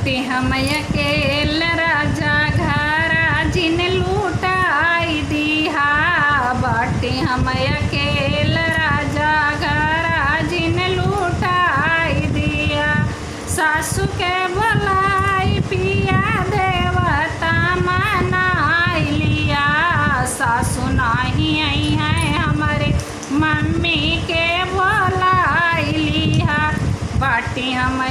बाटे हम अकेल राजा घरा जिन लूटाई दिहा। बाटे हम अकेल राजा घरा जिन लूटाई दिया। सासू के बोलाई पिया देवता मनाई लिया। सासू नहीं आई है हमारे मम्मी के बोलाई लिया। बाटी हम